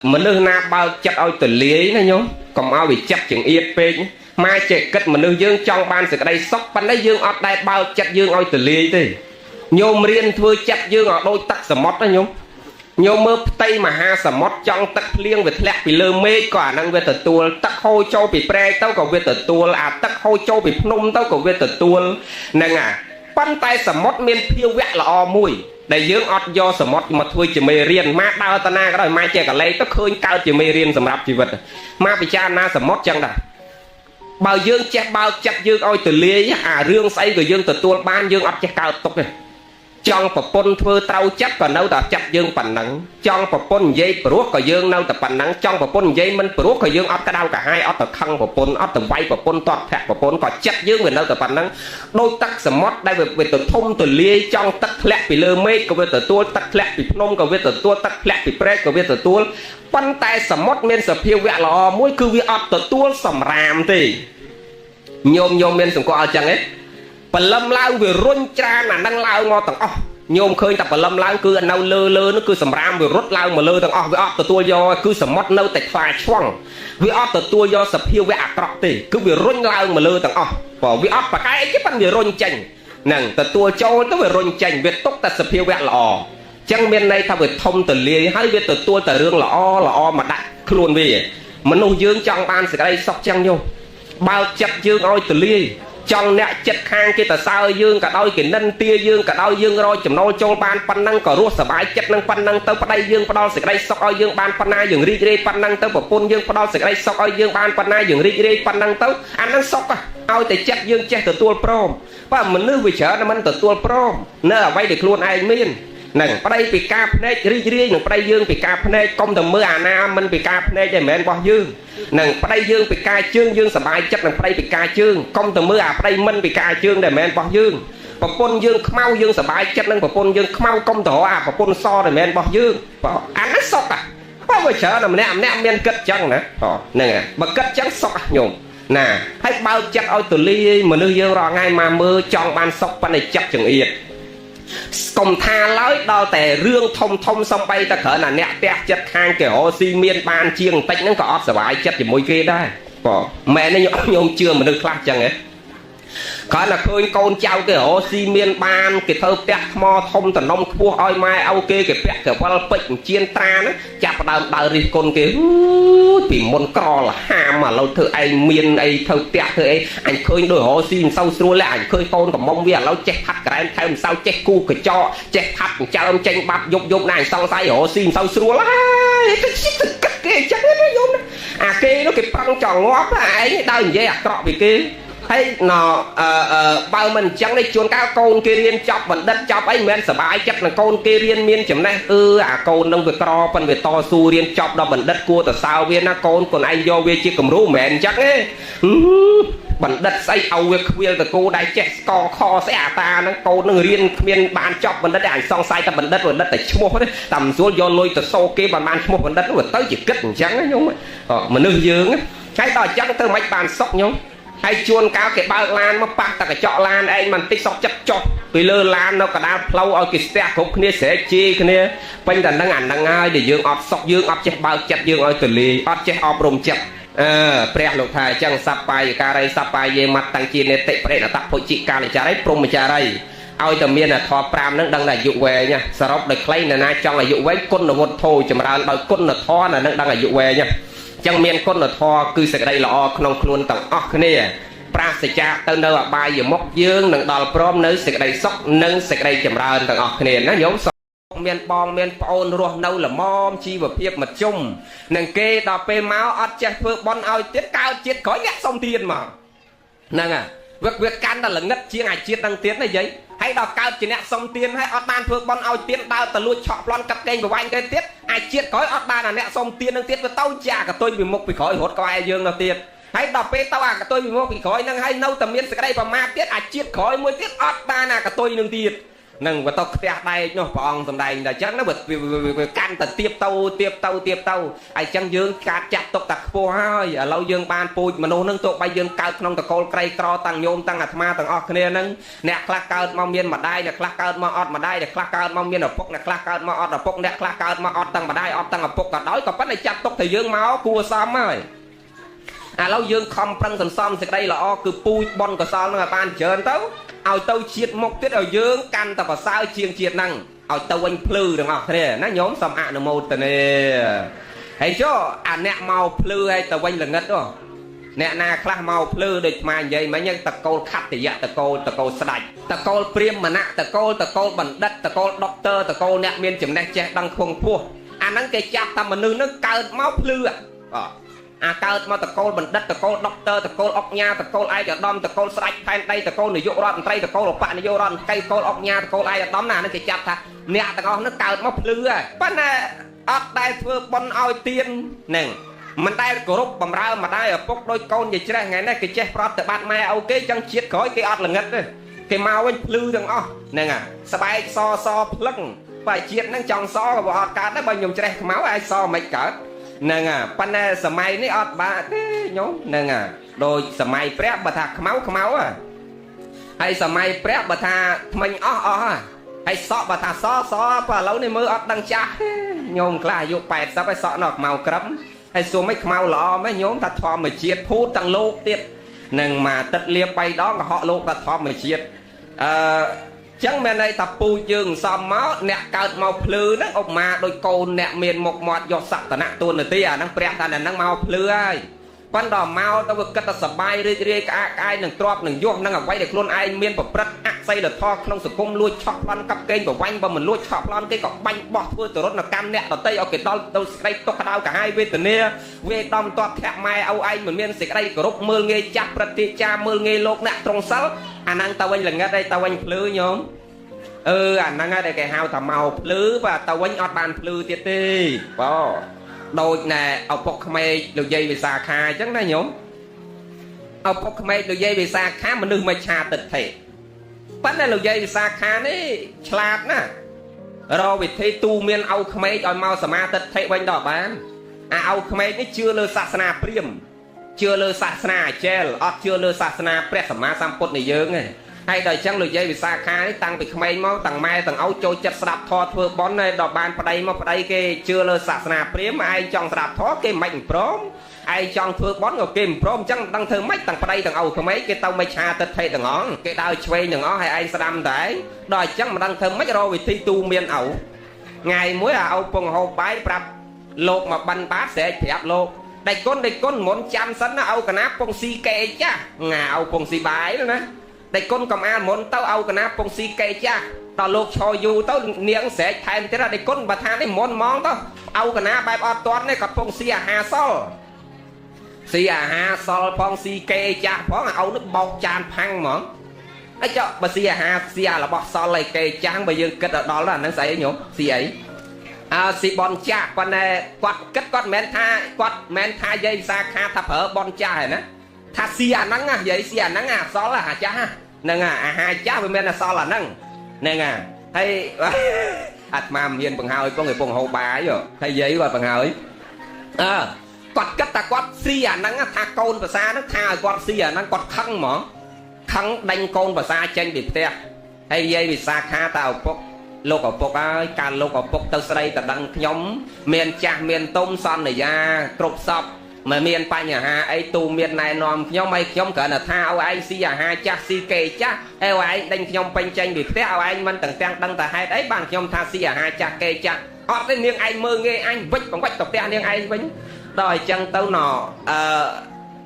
មនុស្សណាបើកចិត្តឲ្យទលាយណាញោមកុំឲ្យវាចិត្តចង្អៀតពេកម៉ែចេះគិតមនុស្សយើងចង់បានសេចក្តីសុខប៉ុន្តែយើងអត់ដែលបើកចិត្តយើងឲ្យទលាយទេញោមរៀនធ្វើចិត្តយើងឲ្យដូចទឹកសមុទ្រណាញោមមើលផ្ទៃមហាសមុទ្រចង់ទឹកភ្លៀងវាធ្លាក់ពីលើមេឃក៏អានឹងវាទទួលទឹកហូរចូលពីព្រែកទៅក៏វាទទួលអាទឹកហូរចូលពីភ្នំទៅក៏វាទទួលហ្នឹងប៉ុន្តែសមុទ្រមានភាវៈល្អមួយដែលយើងអត់យកសមុទ្រមកធ្វើជាមេរៀនមកដើរតាណាក៏ដោយម៉ែចេះកលេសទៅឃើញកើតជាមេរៀនសម្រាប់ជីវិតមកពិចារណាសមុទ្រចឹងដែរបើយើងចេះបើកចិត្តយើងឲ្យទលាយអារឿងស្អីក៏យើងទទួលបានយើងអត់ចេះកើតទុកទេចង់ប្រពន្ធធ្វើត្រូវចិត្តក៏នៅតែចិត្តយើងប៉ុណ្ណឹងចង់ប្រពន្ធនិយាយព្រោះក៏យើងនៅតែប៉ុណ្ណឹងចង់ប្រពន្ធនិយាយមិនព្រោះក៏យើងអត់ក្តៅកាហាយអត់ទៅខឹងប្រពន្ធអត់ទៅវាយប្រពន្ធតតភ័ក្រប្រពន្ធក៏ចិត្តយើងវានៅតែប៉ុណ្ណឹងដោយទឹកសមុទ្រដែលវាទៅធំទលាយចង់ទឹកធ្លាក់ពីលើមេឃក៏វាទទួលទឹកធ្លាក់ពីភ្នំក៏វាទទួលទឹកធ្លាក់ពីព្រែកក៏វាទទួលប៉ុន្តែសមុទ្រមានសភាវៈល្អមួយគឺវាអត់ទទួលសម្រាមទេញោមមានសង្កត់អញ្ចឹងទេបលឹមឡើងវារុញច្រានអានឹងឡើងមកទាំងអស់ញោមឃើញតែបលឹមឡើងគឺនៅលើនោះគឺសម្រាមវារត់ឡើងមកលើទាំងអស់វាអត់ទទួលយកគឺសមុទ្រនៅតែខ្វាយឆ្វង់វាអត់ទទួលយកសភាវៈអាក្រក់ទេគឺវារុញឡើងមកលើទាំងអស់បើវាអត់ប្រកែកទេប៉ុន្តែវារុញចេញហ្នឹងទទួលចូលទៅវារុញចេញវាទុកតែសភាវៈល្អអញ្ចឹងមានន័យថាវាធំទលាយហើយវាទទួលតែរឿងល្អមកដាក់ខ្លួនវាមនុស្សយើងចង់បានសេចក្តីសុខចឹងញោមបើចិត្តយើងឲ្យទលាយចង់អ្នកចិត្តខាងគេទៅសើយើងក៏ដោយគេនិន្ទាយើងក៏ដោយយើងរកចំណូលចូលបានប៉ុណ្ណឹងក៏រស់សប្បាយចិត្តនឹងប៉ុណ្ណឹងទៅប្តីយើងផ្ដល់សេចក្តីសុខឲ្យយើងបានប៉ុណ្ណាយើងរីករាយប៉ុណ្ណឹងទៅប្រពន្ធយើងផ្ដល់សេចក្តីសុខឲ្យយើងបានប៉ុណ្ណាយើងរីករាយប៉ុណ្ណឹងទៅអាហ្នឹងសុខឲ្យតែចិត្តយើងចេះទទួលព្រមបើមនុស្សវាច្រើនមិនទទួលព្រមនៅអ្វីដែលខ្លួនឯងមាននឹងប្តីពីការភ្នែករីករាយនឹងប្តីយើងពីការភ្នែកកុំតែមើលអាណាមិនពីការភ្នែកទេមិនមែនរបស់យើងនឹងប្តីយើងពីការជើងយើងសប្បាយចិត្តនឹងប្តីពីការជើងកុំតែមើលអាប្តីមិនពីការជើងតែមិនមែនរបស់យើងប្រពន្ធយើងខ្មៅយើងសប្បាយចិត្តនឹងប្រពន្ធយើងខ្មៅកុំទៅរកអាប្រពន្ធសតែមិនមែនរបស់យើងអាហ្នឹងសុខបើវាច្រើនម្នាក់មានគិតចឹងណាហ្នឹងបើគិតចឹងសុខញោមណាហើយបើកចិត្តឲ្យទលាយមនុស្សយើងរាល់ថ្ងៃមកមើលចង់បានសុខប៉ុន្តែចិត្តចង្អៀតកុំថាឡើយដល់តែរឿងធំសំបីតែគ្រាន់តែអ្នកផ្ទះចិត្តខាងគេរកស៊ីមានបានជាងបន្តិចហ្នឹងក៏អត់សុបាយចិត្តជាមួយគេដែរមែនទេញោមជឿមនុស្សខ្លះចឹងហ៎គ្រាន់តែឃើញកូនចៅគេរកស៊ីមានបានគេធ្វើផ្ទះថ្មធំតំណុំខ្ពស់ឲ្យម៉ែឪគេពាក់កវលពេជ្រជៀនត្រាហ្នឹងចាប់ផ្ដើមដើររិះគន់គេពីមុនក្រលហាមឥឡូវធ្វើឯងមានអីធ្វើផ្ទះធ្វើអីអញឃើញដូចរកស៊ីមិនសូវស្រួលទេអញឃើញកូនកំមុំវាឥឡូវចេះផាត់ក្រែមថែមមិនសូវចេះគូកញ្ចក់ចេះផាត់ចើមចេញបាត់យប់ណាអញសង្ស័យរកស៊ីមិនសូវស្រួលហើយគេចឹងណាយំអាគេនោះគេប្រឹងចង់ងាប់ឯងដើរនិយាយអាក្រក់ពីគេហើយបើមិនអញ្ចឹងទេជួនកាលកូនគេរៀនចប់បណ្ឌិតចប់អីមិនមែនសប្បាយចិត្តនឹងកូនគេរៀនមានចំណេះអាកូននឹងវាក្រប៉ុន្តែវាតស៊ូរៀនចប់ដល់បណ្ឌិតគួរទៅសើវាណាកូនខ្លួនឯងយកវាជាគំរូមិនមែនអញ្ចឹងទេបណ្ឌិតស្អីឲ្យវាខ្វៀលតគោដែលចេះស្កខស្អីអាតាហ្នឹងកូននឹងរៀនគ្មានបានចប់បណ្ឌិតឯងសង្ស័យតែបណ្ឌិតតែឈ្មោះទេតែមិនស្រួលយកលុយទៅសោគេបានឈ្មោះបណ្ឌិតទៅជាគិតអញ្ចឹងញោមមនុស្សយើងហើយដល់អញ្ចឹងទៅមិនបានសុខញោមហើយជួនកាលគេបើកឡានមកប៉ះតែកញ្ចក់ឡានឯងមិនតិចសោកចិត្តចុះពីលើឡាននៅកណ្ដាលផ្លូវឲ្យគេស្ទះគ្រប់គ្នាស្រែកជាគ្នាពេញតែហ្នឹងអាហ្នឹងហើយដែលយើងអត់សុខយើងអត់ចេះបើកចិត្តយើងឲ្យទលាយអត់ចេះអប់រំចិត្តព្រះលោកថាអញ្ចឹងសប្បាយការីសប្បាយយេមត្តតាំងជានេតិប្រេណតពុជិកាលចារីព្រមចារីឲ្យតែមានធម៌5ហ្នឹងដឹងតែអាយុវែងសរុបដោយខ្លីណាចង់អាយុវែងគុណវុទ្ធោចម្រើនដោយគុណធម៌ណានឹងដឹងអាយុវែងចឹងមានគុណធម៌គឺសេចក្តីល្អក្នុងខ្លួនទាំងអស់គ្នាប្រាសចាកទៅនៅអបាយមុខយើងនឹងដល់ព្រមនៅសេចក្តីសុខនិងសេចក្តីចម្រើនទាំងអស់គ្នាណាញោមមានបងមានប្អូនរស់នៅល្មមជីវភាពមធ្យមនឹងគេដល់ពេលមកអត់ចេះធ្វើបន់ឲ្យទៀតកើតជាតិក្រោយអ្នកសុំទៀតមកហ្នឹងហើយវាកាន់តែល្ងឹតជាងអាជាតិនឹងទៀតណាយាយហើយដល់កើតជាអ្នកសុំទៀនហើយអត់បានធ្វើបន់ឲ្យទៀនដើរទៅលួចឆក់ប្លន់កាត់កេងប្រវាញ់គេទៀតអាជាតិក្រោយអត់បានអាអ្នកសុំទៀននឹងទៀតវាទៅជាកតុយពីមុខពីក្រោយរត់ក្បែរយើងទៅទៀតហើយដល់ពេលទៅអាកតុយពីមុខពីក្រោយនឹងហើយនៅតែមានសក្តីប្រមាទទៀតអាជាតិក្រោយមួយទៀតអត់បានអាកតុយនឹងទៀត nâng và tao khẽ đây nó còn tầm đây là chắc nó bật can tật tiếp tàu ai chẳng dương cá chặt tộc tặc phô hơi ở lâu dương ban pui mà nô nâng tụ bay dương cao trong tờ côn cây cro tăng nhôm tăng atma tăng ọc nè nâng nè khla cao mong miên mà đai nè khla cao mà ọt mà đai nè khla cao mong miên ở phúc nè khla cao mà ọt ở phúc nè khla cao mà ọt tăng mà đai ọt tăng ở phúc cả đói còn bắt này chặt tộc thì dương máu cua xóm rồi lâu dương không prăng thần xóm thì đây là o cứ pui bon của xóm là ban chơn tấu ao tàu chiết mộc tiết ở dương căn tập vào sao chiên chiết năng ao tàu anh plư được không thế nó nhóm xóm ạ nó một tờ nè hay cho nè màu plư hay tàu anh là ngất đó nè na khla màu plư được mà vậy mấy nhân tờ câu khát thì dạ tờ câu sạch tờ câu priêm mà nè tờ câu bằng đất tờ câu doctor tờ câu nè miên chừng này che đang khung phua nắng cái chạp tầm mà nương nó cao máu plư cao mà tờ câu bằng đất tờ câu doctor tờ câu ốc nha tờ câu ai cho đom tờ câu sạch thay đây tờ câu này vô ròn tay tờ câu lộc bạn này vô ròn cây câu ốc nha tờ câu ai cho đom nào nó cái chạp thà nè tờ câu nó cao máu plư bắt nè ốc đây thưa bon oi tiên nè mình đây cổ rút bằng ra mà đây ở phúc đôi con gì chứ ngày nay cái che prot từ bạn mai ok chẳng chiết khói cái ớt là ngất đấy cái màu anh plư đừng nè sbai so plug phải chiết nó trong so của họ cá nó bao nhiêu chơi máu ai so mấy cỡ nè pan sờ mày ní ọt ba nhóm nè đôi sờ mày prep bà thà máu hay sờ mày prep bà thà mình hay sọ bà thà so và lâu này mưa ọt đằng cha nhôm là vô bẹt sao phải sọ nọ màu cấm hay số mấy máu lọ mấy nhóm ta thò mà chiết phút tăng lô tiết nè mà tất liệp bay đó mà họ lô ta thò mà chiết chẳng bên đây tập pu dương xóm máu nè cao màu plư nó ông mà đôi côn nè miền một mọt giọt sặc tận nặng tuôn rồi tia năng prep ta năng màu plư ai quan đỏ màu tao vực cất ta sập bay ri ai nằng trọp nằng vô năng ở quay để luôn ai miền bọc rất ác xây được tho trong sự cung lui chọc lăn cặp kênh của quanh và mình lui chọc lăn cái cọc banh bọt vừa từ rốt là cam nè ở tây ở cái đâu đây to đau cả hai bên từ nè về đom to thẹn mai ao ai mình miền xịt đây của rốt mưa nghe chắp prati cha mưa nghe lột nè trong sáu năng tao anh là nghe đây tao anh plư nhóm năng đây cái hào thầm màu plư và tao anh ọt bàn plư tiệt đi bỏ đôi nè ở bọc mày được dây về xa khai chắc đó nhóm ở bọc mày được dây về xa khá mà nương mày trà tịch thể bắt này được dây về xa khá đấy chạt nè rồi vì thế tu miên âu khmei cho mau sama tịch thể quanh đỏ bán âu khmei nó chưa lơ sạ sna priêm chưa lơ sạ sna chel chưa lơ sạ sna pre sama samput này dương này hay đời chẳng được dây vì xa khá đấy tăng bị khmei máu tầng mai tầng ấu trôi chất sạp thọ thưa bón này đỏ bàn vào đây mà vào đây cái chưa lơ sạ sna priêm ai trong sạp thọ cái mạnh prom ai trong thưa bón ngọc kim prom chẳng đăng thơ mấy tầng vào đây tầng ấu khmei cái tao mấy cha tịch thể tầng ngón cái đào chơi tầng ngón hay ai sam đấy đòi chẳng mà đăng thơ mấy rồi vì thi tu miên ấu ngày mỗi ấu phong hồ bái prap lột mà bắn bát sẽ thẹp lột đây con muốn chăm sắn nó ấu cả nắp phong si kê cha ngà ấu phong si bái nữa nè đây con cầm an muốn tao ấu cả nắp phong si kê cha tao lột cho dù tao niệm sẽ thay thế là đây con bà than đấy muốn món tao ấu cả nắp bài ọt toán này còn phong si hà sol phong si kê cha phong ấu nước bọc tràn phăng món ấy cho bà si là bọc sol này kê trang bây giờ kết ở đó là nó sẽ nhổ si ấy si bon cha con này quạt kết con men tha dây xa kha thập ở bon cha này nè tha si nắng vậy si nắng so là hà cha nè hai cha với men là so là nắng nè hay mà miền bằng hơi có người bằng hồ bà ấy rồi hay vậy rồi bằng hơi quạt kết ta quạt si nắng tha côn và xa nó tha quạt si nắng quạt khăng mỏ khăng đánh côn và xa tranh bị tè hay dây vì xa kha tao lục ở phục ơi càng lục ở phục tao đây ta đăng nhóm miền cha miền tôm son này ra cột sọc mà miền pa nhà ha ấy tu miền này nòm nhóm mấy nhóm cỡ là thao ai si ha cha si kê cha eo ai đánh nhóm banh tranh bị té anh mình từng trang đăng ta hai đấy bằng nhóm tha si ha cha kê cha họ đến miếng anh mơ nghe anh vích bằng vách tập te miếng anh vĩnh đòi chân tao nọ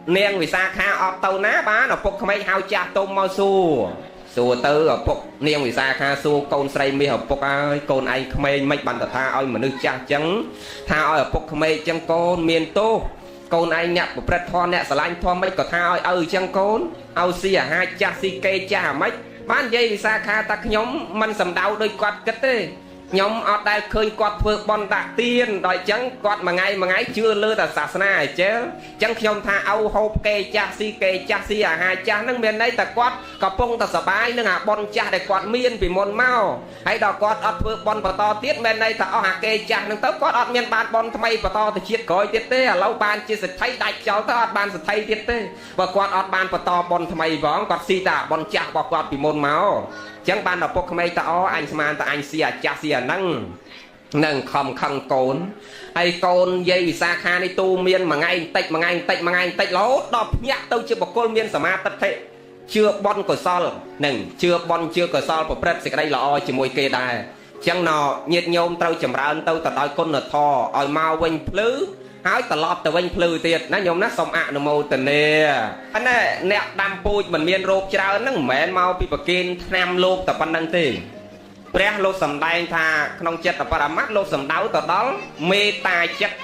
niên vì sao kha ọt tao ná bá nó phục mấy hao cha tôm mau xù xua tư ở phục niên vì sao kha xua con say mi hợp phục ai con anh khmei mấy bạn ta tha ơi mà nước cha trắng tha ơi ở phục khmei chân con miền tô con anh nhặt một bát thon nè sờ lanh thon mấy có tha ơi chân con ao si hai cha si kê cha mấy bán dây vì sao kha ta nhóm mình sầm đau đôi quạt kết đấy nhóm ở đây khơi quạt vừa bon tạ tiên đòi trắng quạt mà ngày chưa lơ là sà na chứ trắng nhom tha âu hộp kê cha si à hai cha nâng miền đây ta quạt cà pông ta sờ bái nâng à bon cha để quạt miên vì môn mau hay đòi quạt ở vừa bon và to tiết bên đây ta ở hà kê cha nâng tới quạt ở miền ban bon thay và to thì chiết cõi tiết tê à lâu ban chia sẻ thấy đại cháu tới ở ban sẽ thay tiết tê và quạt ở ban và to bon thay vắng quạt si ta bon cha và quạt vì môn máu chẳng ban đọc bốc mấy ta ó anh man ta anh xìa cha xìa nâng khom khăng cồn hay cồn dây vì xa kha đi tu miên mà ngay tách lố đọc nhạc tâu chưa bọc côn miên sama tất thế chưa bon của sol nâng chưa của sol của prep sẽ đây là oi chỉ môi kê đài chẳng nọ nhiệt nhôm tâu chầm ra tâu ta đòi con là thò oi mau quanh plứ hái ta lọt ta quanh plứ tiệt nó nhôm nó xong ạ nó màu tình nè anh này nẹt đam pui mình miên rộp chào nó mẹ mau bị bạc kinh nam lốp ta pan đăng tiềnព្រះលោកសំដែងថាក្នុងចិត្តបរមត្តលោកសំដៅទៅដល់មេត្តាចិត្ត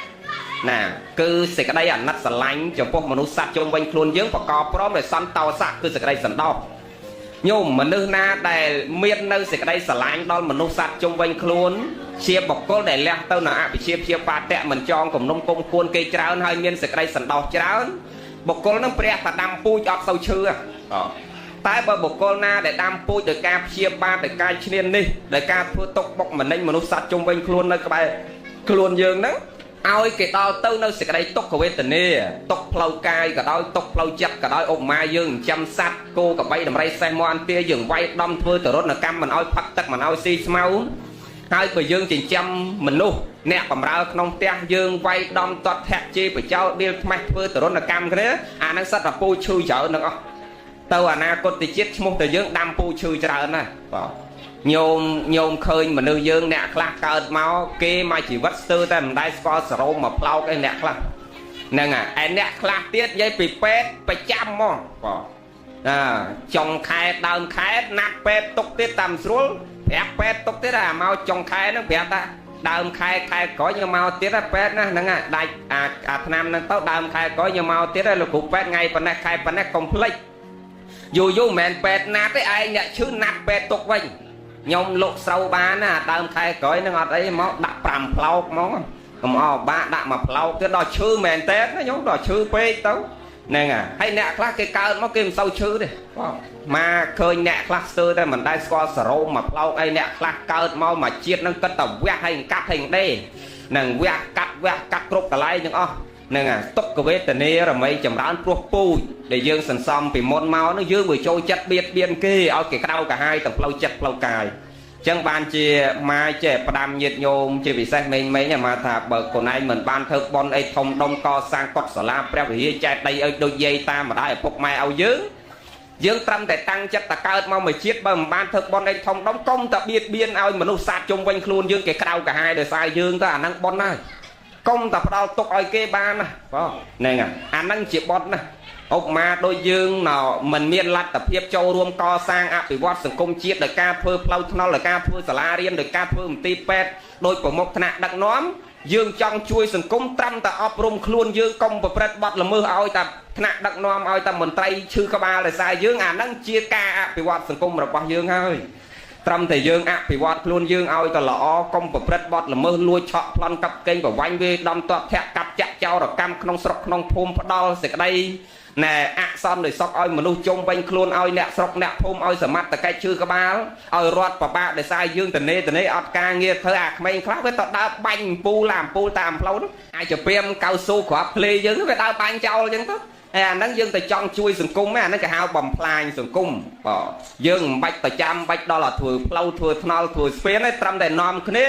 ណាគឺសេចក្តីអាណិតស្រឡាញ់ចំពោះមនុស្សសត្វជុំវិញខ្លួនយើងប្រកបព្រមដោយសន្តោសៈគឺសេចក្តីសន្តោសញោមមនុស្សណាដែលមាននៅសេចក្តីស្រឡាញ់ដល់មនុស្សសត្វជុំវិញខ្លួនជាបុគ្គលដែលលះទៅនៅអភិជាព្យាបាទៈមិនចងគំនុំគុំគួនគេច្រើនហើយមានសេចក្តីសន្តោសច្រើនបុគ្គលនឹងព្រះថាដាំពូជអត់សូវឈឺតែបើបុគ្គលណាដែលដាំពូជដោយការព្យាបាទដោយការឈ្នាននេះដោយការធ្វើទុកបុកម្នេញមនុស្សសត្វជុំវិញខ្លួននៅក្បែរខ្លួនយើងហ្នឹងឲ្យគេដល់ទៅនៅសេចក្តីទុក្ខវេទនាទុកផ្លូវកាយក៏ដោយទុកផ្លូវចិត្តក៏ដោយឧបមាយើងចិញ្ចឹមសត្វគោក្របីដំរីសេះមាន់ទាយើងវាយដំធ្វើទរណកម្មមិនឲ្យផឹកទឹកមិនឲ្យស៊ីស្មៅហើយបើយើងចិញ្ចឹមមនុស្សអ្នកបម្រើក្នុងផ្ទះយើងវាយដំទាត់ធាក់ជេរបចោលដៀលខ្មាស់ធ្វើទរណកម្មគ្នាអាហ្នឹងសត្វតែពូជឈឺច្រើនហ្នឹងអស់ទៅអនាគតជាតិឈ្មោះតែយើងដាំពូឈឺច្រើនណាបាទញោមឃើញមនុស្សយើងអ្នកខ្លះកើតមកគេមកជីវិតស្ទើរតែមិនដែលស្គាល់សរោមមកផ្លោកឯអ្នកខ្លះហ្នឹងហើយអ្នកខ្លះទៀតនិយាយពីពេទ្យប្រចាំមកបាទចុងខែដើមខែណាត់ពេទ្យទុកទៀតតាមស្រួលប្រាប់ពេទ្យទុកទៀតអាមកចុងខែហ្នឹងប្រាប់ថាដើមខែក្រោយយកមកទៀតពេទ្យណាហ្នឹងដាច់អាឆ្នាំហ្នឹងទៅដើមខែក្រោយយកមកទៀតលោកគ្រូពេទ្យថ្ងៃប៉ុណ្ណេះខែប៉ុណ្ណេះកុំភ្លេចយូរមិនពេទ្យណាត់ទេឯងអ្នកឈឺណាត់ពេទ្យទុកវិញខ្ញុំលោកស្រូវបានណាដើមខែក្រោយនឹងអត់អីមកដាក់5ផ្លោកមកកុំអោបាក់ដាក់1ផ្លោកទៀតដល់ឈឺមែនតើខ្ញុំដល់ឈឺពេកទៅហ្នឹងហើយអ្នកខ្លះគេកើតមកគេមិនសូវឈឺទេបងមកឃើញអ្នកខ្លះស្ទើរតែមិនដែលស្គាល់សរោម1ផ្លោកអីអ្នកខ្លះកើតមកមួយជាតិនឹងគិតតែវះហើយកាត់ហើយដេនឹងវះកាត់គ្រប់កន្លែងទាំងអស់ហ្នឹងទុក្ខវេទនារមីចម្រើនព្រោះពូជដែលយើងសន្សំពីមុនមកនោះយើងវាចូលចិត្តបៀតបៀនគេឲ្យគេក្រៅកាហាយទាំងផ្លូវចិត្តផ្លូវកាយអញ្ចឹងបានជាម៉ាចេះផ្ដាំញាតញោមជាពិសេសមេងមកថាបើកូនឯងមិនបានធ្វើបន់អីធំដុំកសាងកុដិសាលាព្រះវិហារចែកដីឲ្យដូចយាយតាមម្ដាយឪពុកម៉ែឲ្យយើងត្រឹមតែតាំងចិត្តតែកើតមកមួយជាតិបើមិនបានធ្វើបន់អីធំដុំកុំតែបៀតបៀនឲ្យមនុស្សសាទជុំវិញខ្លួនយើងគេក្រៅកាហាយដោយសារយើងទៅអាហ្នឹងបន់ហើយកុំតែផ្ដាល់ទុកឲ្យគេបានណាបងហ្នឹងអាហ្នឹងជាបត់ណាឧបមាដូចយើងមិនមានលទ្ធភាពចូលរួមកសាងអភិវឌ្ឍសង្គមជាតិដោយការធ្វើផ្លូវថ្នល់ដោយការធ្វើសាលារៀនដោយការធ្វើមន្ទីរពេទ្យដោយប្រមុខថ្នាក់ដឹកនាំយើងចង់ជួយសង្គមត្រឹមតែអប់រំខ្លួនយើងកុំប្រព្រឹត្តបទល្មើសឲ្យតែថ្នាក់ដឹកនាំឲ្យតែមន្ត្រីឈឺក្បាលដោយសារយើងអាហ្នឹងជាការអភិវឌ្ឍសង្គមរបស់យើងហើយត្រឹមតែយើងអភិវឌ្ឍខ្លួនយើងឲ្យតែល្អកុំប្រព្រឹត្តបទល្មើសលួចឆក់ប្លន់កាប់កេងប្រវាញ់វេដំទាត់ធាក់កាប់ចាក់ចោលរកម្មក្នុងស្រុកក្នុងភូមិផ្ដាល់សេចក្តីណែអសន្នដោយសក់ឲ្យមនុស្សជុំវិញខ្លួនឲ្យអ្នកស្រុកអ្នកភូមិឲ្យសមត្ថកិច្ចជឿក្បាលឲ្យរដ្ឋប្របាកដោយសារយើងតនេអត់ការងារធ្វើអាក្មេងខ្លះវាទៅដើរបាញ់អំពូលតាមផ្លូវនោះអាចព្រាមកៅស៊ូក្របភ្លេយើងវាដើរបាញ់ចោលអញ្ចឹងទៅអាហ្នឹងយើងទៅចង់ជួយសង្គមអាហ្នឹងគេហៅបំផ្លាញសង្គមបាទយើងមិនបាច់ប្រចាំបាច់ដល់ឲ្យធ្វើផ្លូវធ្វើថ្នល់ធ្វើស្ពានទេត្រឹមតែនាំគ្នា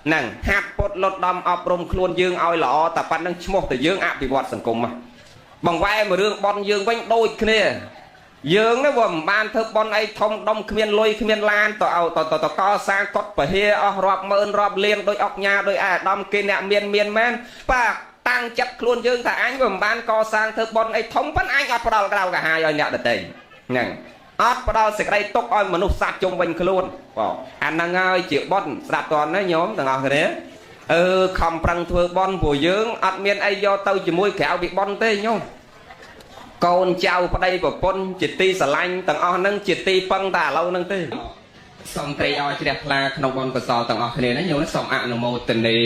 ហ្នឹងហាត់ពុតលត់ដំអប់រំខ្លួនយើងឲ្យល្អតែប៉ុណ្្នឹងឈ្មោះតែយើងអភិវឌ្ឍសង្គមមកបង្វែរមួយរឿងបនយើងវិញដូចគ្នាយើងនេះវាមិនបានធ្វើបនអីធំដុំគ្មានលុយគ្មានឡានទៅឲ្យទៅកសាងកុដិពហិអស់រាប់ម៉ឺនរាប់លានដោយអុកញ៉ាដោយអាដាមគេអ្នកមានមែនបាទតាំងចិត្តខ្លួនយើងថាអញវាមិនបានកសាងធ្វើបនអីធំប៉ុន្តែអញអត់ផ្ដាល់ក្រៅកាហាយឲ្យអ្នកដទៃហ្នឹងអត់ផ្ដាល់សេចក្តីទុកឲ្យមនុស្សសត្វជុំវិញខ្លួនបាទអាហ្នឹងហើយជាបនស្ដាប់តន់ណាញោមទាំងអស់គ្នាខំប្រឹងធ្វើបនព្រោះយើងអត់មានអីយកទៅជាមួយក្រៅពីបនទេញោមកូនចៅប្តីប្រពន្ធជាទីស្រឡាញ់ទាំងអស់ហ្នឹងជាទីពឹងតែឥឡូវហ្នឹងទេ សូមត្រេកអរជ្រះថ្លាក្នុងបុណ្យកុសលទាំងអស់គ្នាណាញោមសូមអនុមោទនា